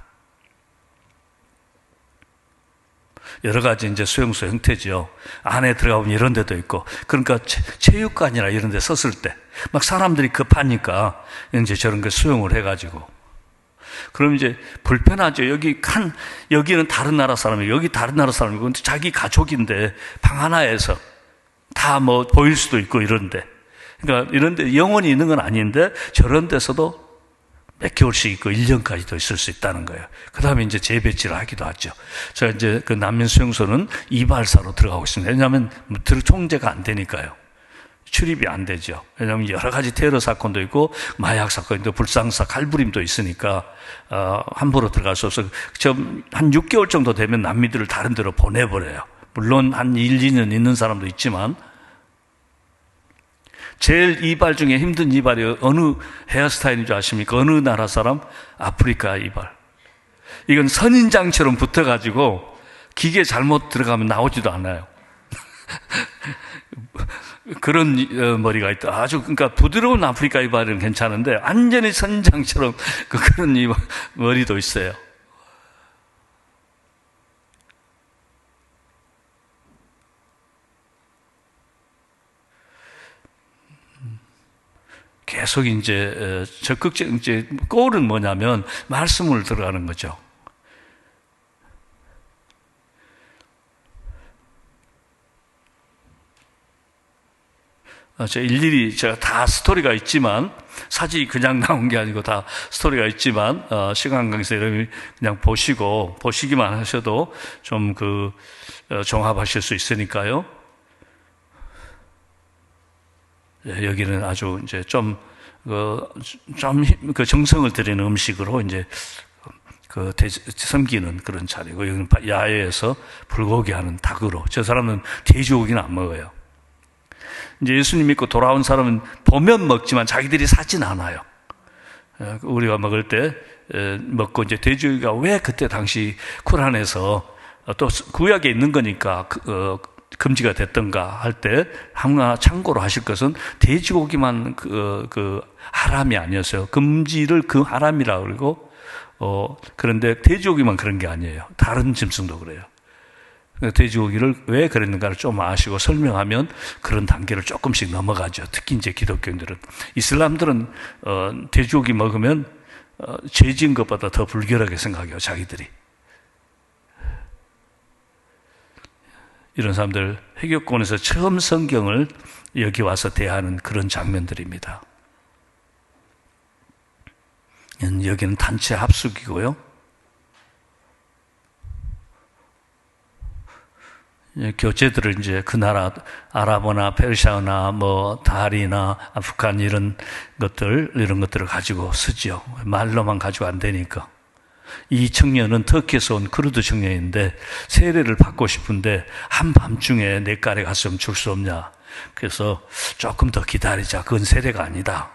여러 가지 이제 수용소 형태죠. 안에 들어가면 이런 데도 있고, 그러니까 체육관이나 이런 데 섰을 때 막 사람들이 급하니까 이제 저런 거 수용을 해가지고, 그럼 이제 불편하죠. 여기는 다른 나라 사람이고 여기 다른 나라 사람이고, 근데 자기 가족인데 방 하나에서 다 보일 수도 있고 이런데, 그러니까 이런데 영원히 있는 건 아닌데 저런 데서도 몇 개월씩 있고 1년까지도 있을 수 있다는 거예요. 그 다음에 이제 재배치를 하기도 하죠. 제가 이제 그 난민 수용소는 이발사로 들어가고 있습니다. 왜냐하면 통제가 안 되니까요. 출입이 안 되죠. 왜냐하면 여러 가지 테러 사건도 있고 마약 사건도, 불상사, 칼부림도 있으니까 함부로 들어갈 수 없어서 한 6개월 정도 되면 난민들을 다른 데로 보내버려요. 물론 한 1, 2년 있는 사람도 있지만, 제일 이발 중에 힘든 이발이 어느 헤어스타일인 줄 아십니까? 어느 나라 사람? 아프리카 이발. 이건 선인장처럼 붙어가지고 기계 잘못 들어가면 나오지도 않아요. 그런 머리가 있다. 아주 그러니까 부드러운 아프리카 이발은 괜찮은데 완전히 선인장처럼 그런 머리도 있어요. 계속 이제 적극적 이제 꼴은 뭐냐면 말씀을 들어가는 거죠. 일일이 제가 다 스토리가 있지만 사진이 그냥 나온 게 아니고 다 스토리가 있지만 시간 관계에서 여러분이 그냥 보시기만 하셔도 좀 종합하실 수 있으니까요. 여기는 아주 이제 좀 정성을 들이는 음식으로 이제 섬기는 그런 자리고, 여기는 야외에서 불고기 하는 닭으로. 저 사람은 돼지고기는 안 먹어요. 이제 예수님 믿고 돌아온 사람은 보면 먹지만 자기들이 사진 않아요. 우리가 먹을 때 먹고 이제 돼지고기가 왜 그때 당시 쿠란에서 또 구약에 있는 거니까 금지가 됐던가 할 때 하나 참고로 하실 것은 돼지고기만 하람이 아니었어요. 금지를 하람이라고 그러고 그런데 돼지고기만 그런 게 아니에요. 다른 짐승도 그래요. 돼지고기를 왜 그랬는가를 좀 아시고 설명하면 그런 단계를 조금씩 넘어가죠. 특히 이제 기독교인들은. 이슬람들은 돼지고기 먹으면 죄 지은 것보다 더 불결하게 생각해요, 자기들이. 이런 사람들 회교권에서 처음 성경을 여기 와서 대하는 그런 장면들입니다. 여기는 단체 합숙이고요. 교재들을 이제 그 나라 아랍어나 페르시아나 다리나 아프간 이런 것들을 가지고 쓰지요. 말로만 가지고 안 되니까. 이 청년은 터키에서 온 크루드 청년인데 세례를 받고 싶은데 한밤중에 냇가에 갔으면 줄 수 없냐. 그래서 조금 더 기다리자. 그건 세례가 아니다.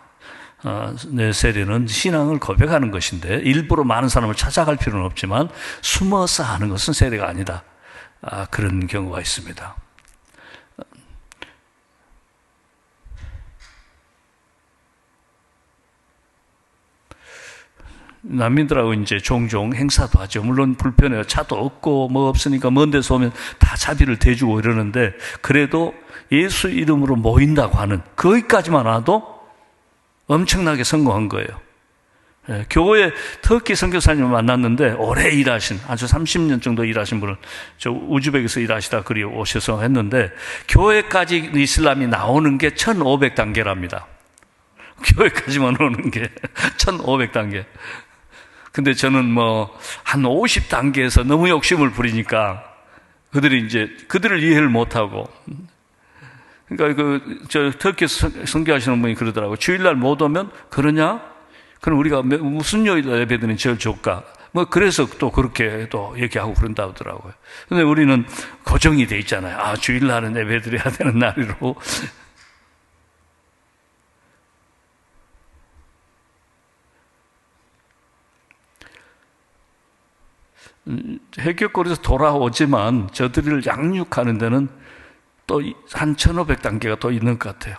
내 세례는 신앙을 고백하는 것인데 일부러 많은 사람을 찾아갈 필요는 없지만 숨어서 하는 것은 세례가 아니다. 그런 경우가 있습니다. 난민들하고 이제 종종 행사도 하죠. 물론 불편해요. 차도 없고 없으니까 먼 데서 오면 다 자비를 대주고 이러는데 그래도 예수 이름으로 모인다고 하는 거기까지만 와도 엄청나게 성공한 거예요. 교회 터키 선교사님을 만났는데 오래 일하신 아주 30년 정도 일하신 분을 저 우즈벡에서 일하시다 그리 오셔서 했는데 교회까지 이슬람이 나오는 게 1500단계랍니다. 교회까지만 오는 게 1500단계. 근데 저는 한 50단계에서 너무 욕심을 부리니까 그들을 이해를 못하고, 그러니까 저 터키에서 선교하시는 분이 그러더라고요. 주일날 못 오면 그러냐? 그럼 우리가 무슨 요일날 예배드리는 제일 좋을까? 그래서 또 그렇게 또 얘기하고 그런다 하더라고요. 근데 우리는 고정이 돼 있잖아요. 주일날은 예배드려야 되는 날이로. 해결거리에서 돌아오지만 저들을 양육하는 데는 또 한 1500단계가 또 있는 것 같아요.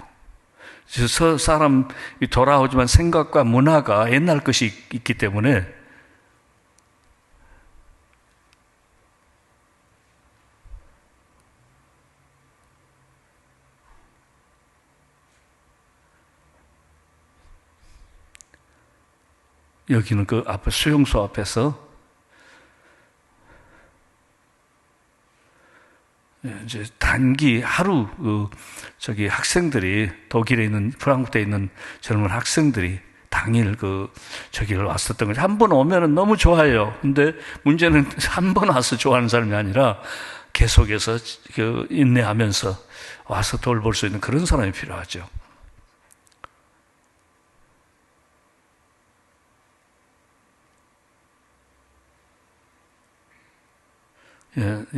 사람이 돌아오지만 생각과 문화가 옛날 것이 있기 때문에 여기는 그 앞에 수용소 앞에서 이제 단기 하루 학생들이 독일에 있는 프랑크푸르트에 있는 젊은 학생들이 당일 저기를 왔었던 거죠. 한 번 오면은 너무 좋아해요. 근데 문제는 한 번 와서 좋아하는 사람이 아니라 계속해서 인내하면서 와서 돌볼 수 있는 그런 사람이 필요하죠.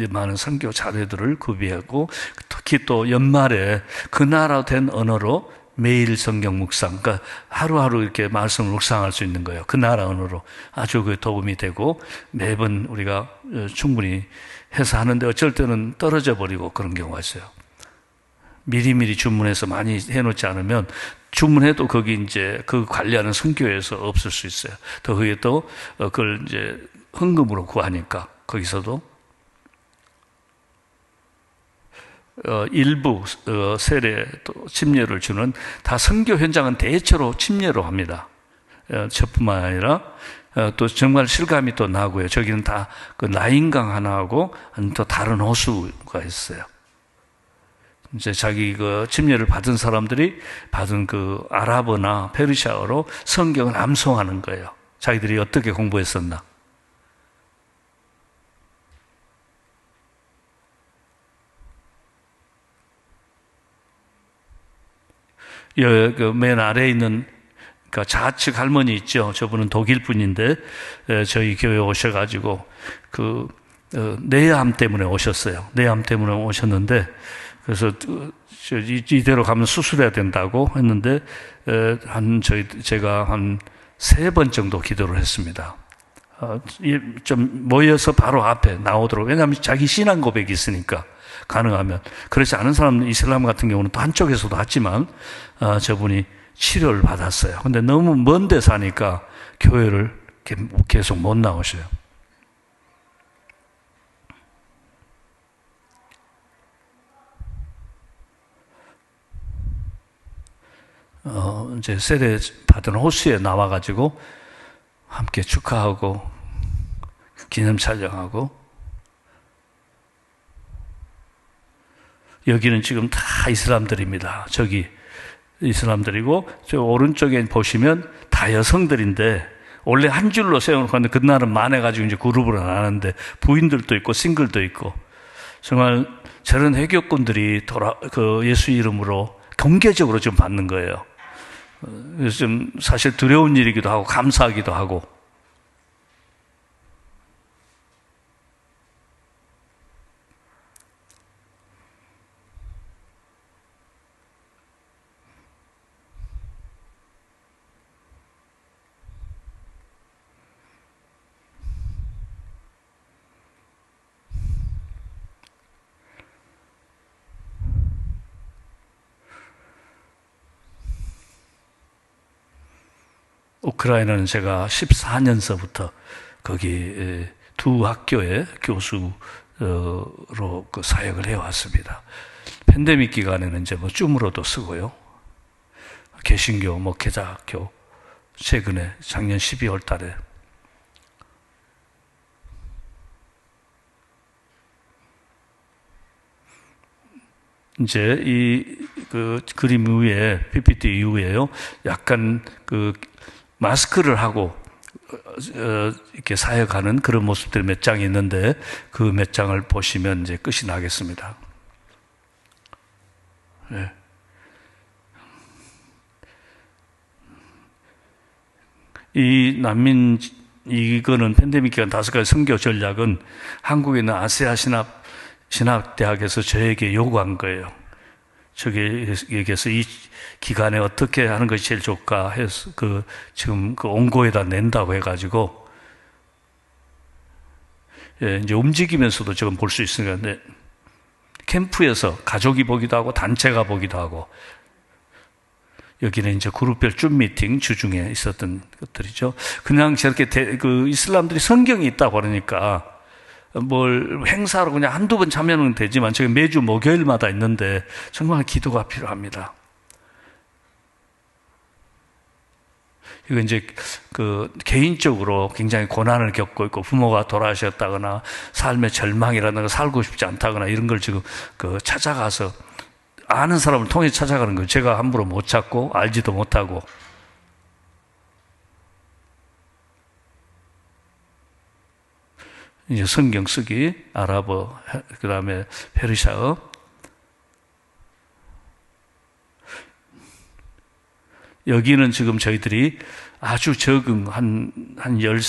많은 선교 자료들을 구비하고 특히 또 연말에 그 나라 된 언어로 매일 성경 묵상, 그러니까 하루하루 이렇게 말씀을 묵상할 수 있는 거예요. 그 나라 언어로 아주 그 도움이 되고 매번 우리가 충분히 해서 하는데 어쩔 때는 떨어져 버리고 그런 경우가 있어요. 미리미리 주문해서 많이 해놓지 않으면 주문해도 거기 이제 그 관리하는 선교회에서 없을 수 있어요. 또 그게 또 그걸 이제 헌금으로 구하니까 거기서도 일부 세례 또 침례를 주는 다 선교 현장은 대체로 침례로 합니다. 저뿐만 아니라 또 정말 실감이 또 나고요. 저기는 다 그 나인강 하나하고 또 다른 호수가 있어요. 이제 자기 그 침례를 받은 사람들이 받은 그 아랍어나 페르시아어로 성경을 암송하는 거예요. 자기들이 어떻게 공부했었나. 그 맨 아래에 있는 그러니까 좌측 할머니 있죠. 저분은 독일 분인데 저희 교회에 오셔가지고 그 뇌암 때문에 오셨어요. 뇌암 때문에 오셨는데 그래서 이대로 가면 수술해야 된다고 했는데 제가 한 3번 정도 기도를 했습니다. 좀 모여서 바로 앞에 나오도록. 왜냐하면 자기 신앙 고백이 있으니까 가능하면. 그렇지 않은 사람, 이슬람 같은 경우는 또 한쪽에서도 하지만 저분이 치료를 받았어요. 근데 너무 먼 데 사니까 교회를 계속 못 나오셔요. 이제 세례 받은 호수에 나와가지고 함께 축하하고 기념 촬영하고. 여기는 지금 다 이슬람들입니다. 저기 이슬람들이고 저 오른쪽에 보시면 다 여성들인데 원래 한 줄로 세워놓고 하는데 그날은 많아가지고 이제 그룹으로 나눴는데 부인들도 있고 싱글도 있고 정말 저런 회교꾼들이 그 예수 이름으로 경계적으로 좀 받는 거예요. 그래서 좀 사실 두려운 일이기도 하고 감사하기도 하고. 우크라이나는 제가 14년서부터 거기 두 학교의 교수로 그 사역을 해왔습니다. 팬데믹 기간에는 이제 뭐 줌으로도 쓰고요. 개신교, 목회자학교 최근에 작년 12월 달에 이제 그 그림 위에 PPT 이후에요. 약간 그 마스크를 하고 이렇게 사역하는 그런 모습들이 몇 장이 있는데 그 몇 장을 보시면 이제 끝이 나겠습니다. 네. 이 난민 이거는 팬데믹 기간 5가지 선교 전략은 한국에 있는 아세아 신학대학에서 저에게 요구한 거예요. 저기에게서 이 기간에 어떻게 하는 것이 제일 좋을까 해서 지금 그 원고에다 낸다고 해가지고 이제 움직이면서도 지금 볼 수 있으니까 캠프에서 가족이 보기도 하고 단체가 보기도 하고 여기는 이제 그룹별 줌 미팅 주중에 있었던 것들이죠. 그냥 저렇게 그 이슬람들이 성경이 있다고 그러니까 뭘 행사로 그냥 한두 번 참여는 되지만 저게 매주 목요일마다 있는데 정말 기도가 필요합니다. 이거 이제 그 개인적으로 굉장히 고난을 겪고 있고 부모가 돌아가셨다거나 삶의 절망이라든가 살고 싶지 않다거나 이런 걸 지금 그 찾아가서 아는 사람을 통해 찾아가는 거예요. 제가 함부로 못 찾고 알지도 못하고. 이제 성경 쓰기, 아랍어, 그 다음에 페르시아어. 여기는 지금 저희들이 아주 적은 한 열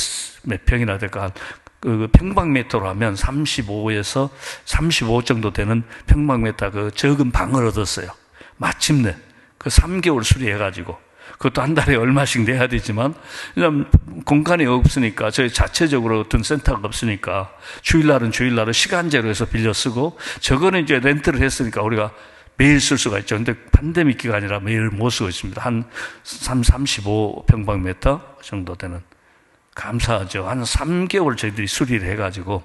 몇 평이나 될까, 그 평방미터로 하면 35에서 35 정도 되는 평방미터 그 적은 방을 얻었어요. 마침내. 그 3개월 수리해가지고, 그것도 한 달에 얼마씩 내야 되지만, 그냥 공간이 없으니까, 저희 자체적으로 어떤 센터가 없으니까, 주일날은 시간제로 해서 빌려 쓰고, 저거는 이제 렌트를 했으니까 우리가 매일 쓸 수가 있죠. 근데 팬데믹 기간이라 매일 못 쓰고 있습니다. 한 35평방미터 정도 되는. 감사하죠. 한 3개월 저희들이 수리를 해가지고,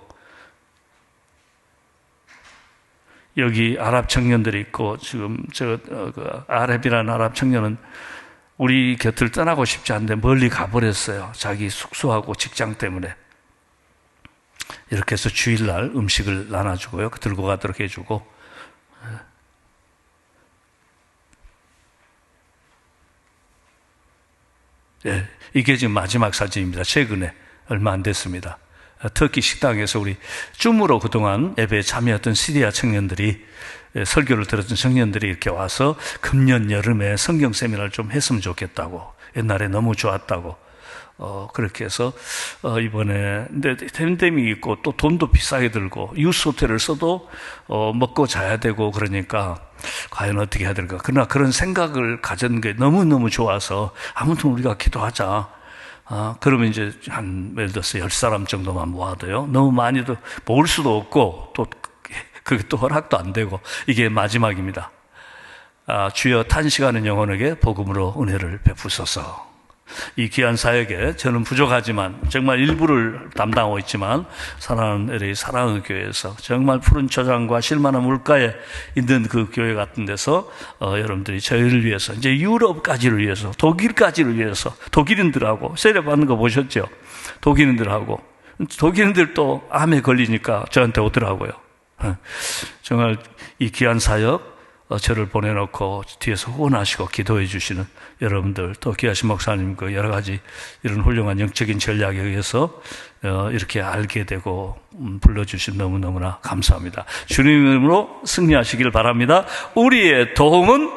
여기 아랍 청년들이 있고, 지금 아랍이라는 아랍 청년은 우리 곁을 떠나고 싶지 않은데 멀리 가버렸어요. 자기 숙소하고 직장 때문에. 이렇게 해서 주일날 음식을 나눠주고요. 들고 가도록 해주고. 예, 이게 지금 마지막 사진입니다. 최근에 얼마 안 됐습니다. 터키 식당에서 우리 줌으로 그동안 예배에 참여했던 시리아 청년들이, 설교를 들었던 청년들이 이렇게 와서 금년 여름에 성경 세미나를 좀 했으면 좋겠다고, 옛날에 너무 좋았다고, 그렇게 해서 이번에, 근데 팬데믹이 있고 또 돈도 비싸게 들고 유스 호텔을 써도 먹고 자야 되고 그러니까 과연 어떻게 해야 될까. 그러나 그런 생각을 가진 게 너무너무 좋아서 아무튼 우리가 기도하자. 그러면 이제 예를 들어서 10사람 정도만 모아도요. 너무 많이도 모을 수도 없고, 또, 그게 또 허락도 안 되고, 이게 마지막입니다. 주여 탄식하는 영혼에게 복음으로 은혜를 베푸소서. 이 귀한 사역에 저는 부족하지만 정말 일부를 담당하고 있지만 사랑하는 LA 사랑의 교회에서 정말 푸른 초장과 실만한 물가에 있는 그 교회 같은 데서 여러분들이 저희를 위해서, 이제 유럽까지를 위해서, 독일까지를 위해서, 독일인들하고 세례받는 거 보셨죠? 독일인들도 암에 걸리니까 저한테 오더라고요. 정말 이 귀한 사역, 저를 보내놓고 뒤에서 후원하시고 기도해 주시는 여러분들, 또 귀하신 목사님 그 여러 가지 이런 훌륭한 영적인 전략에 의해서 이렇게 알게 되고 불러주신 너무너무나 감사합니다. 주님으로 승리하시길 바랍니다. 우리의 도움은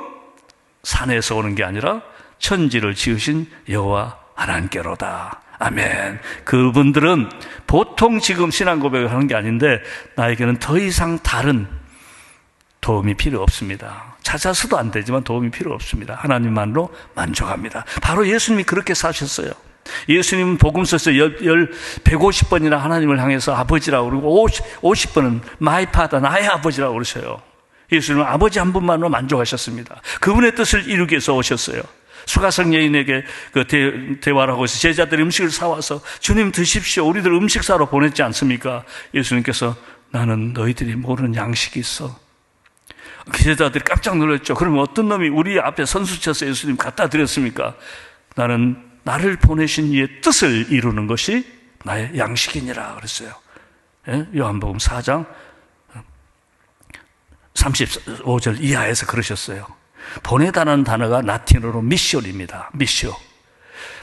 산에서 오는 게 아니라 천지를 지으신 여호와 하나님께로다. 아멘. 그분들은 보통 지금 신앙 고백을 하는 게 아닌데 나에게는 더 이상 다른 도움이 필요 없습니다. 찾아서도 안 되지만 도움이 필요 없습니다. 하나님만으로 만족합니다. 바로 예수님이 그렇게 사셨어요. 예수님은 복음서에서 150번이나 하나님을 향해서 아버지라고 그러고 50번은 My Father, 나의 아버지라고 그러셔요. 예수님은 아버지 한 분만으로 만족하셨습니다. 그분의 뜻을 이루기 위해서 오셨어요. 수가성 여인에게 대화를 하고 있어 제자들이 음식을 사와서 주님 드십시오. 우리들 음식 사러 보냈지 않습니까? 예수님께서 나는 너희들이 모르는 양식이 있어. 제자들이 깜짝 놀랐죠. 그러면 어떤 놈이 우리 앞에 선수 쳐서 예수님 갖다 드렸습니까? 나는 나를 보내신 이의 뜻을 이루는 것이 나의 양식이니라 그랬어요. 예? 요한복음 4장 35절 이하에서 그러셨어요. 보내다는 단어가 라틴어로 미시온입니다. 미시오.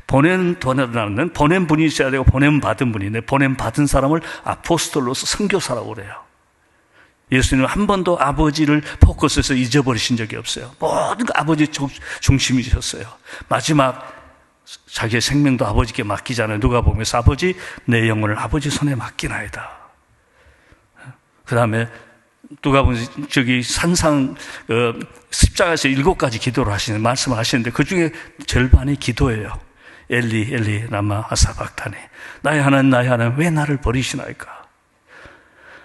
보낸 단어는 보낸 분이 있어야 되고 보냄 받은 분인데, 보냄 받은 사람을 아포스톨로서 선교사라고 그래요. 예수님은 한 번도 아버지를 포커스에서 잊어버리신 적이 없어요. 모든 아버지 중심이셨어요. 마지막 자기의 생명도 아버지께 맡기잖아요. 누가 보면서 아버지 내 영혼을 아버지 손에 맡기나이다. 그 다음에 누가 보면 저기 산상 십자가에서 7가지 기도를 하시는 말씀을 하시는데 그 중에 절반이 기도예요. 엘리 엘리 라마 아사박타니, 나의 하나님 왜 나를 버리시나이까.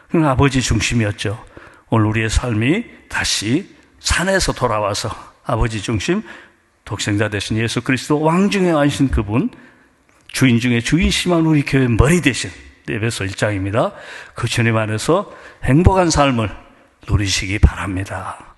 그건 아버지 중심이었죠. 오늘 우리의 삶이 다시 산에서 돌아와서 아버지 중심, 독생자 되신 예수 그리스도 왕 중에 왕이신 그분, 주인 중에 주인심한 우리 교회 머리 되신 에베소 1장입니다. 그 주님 안에서 행복한 삶을 누리시기 바랍니다.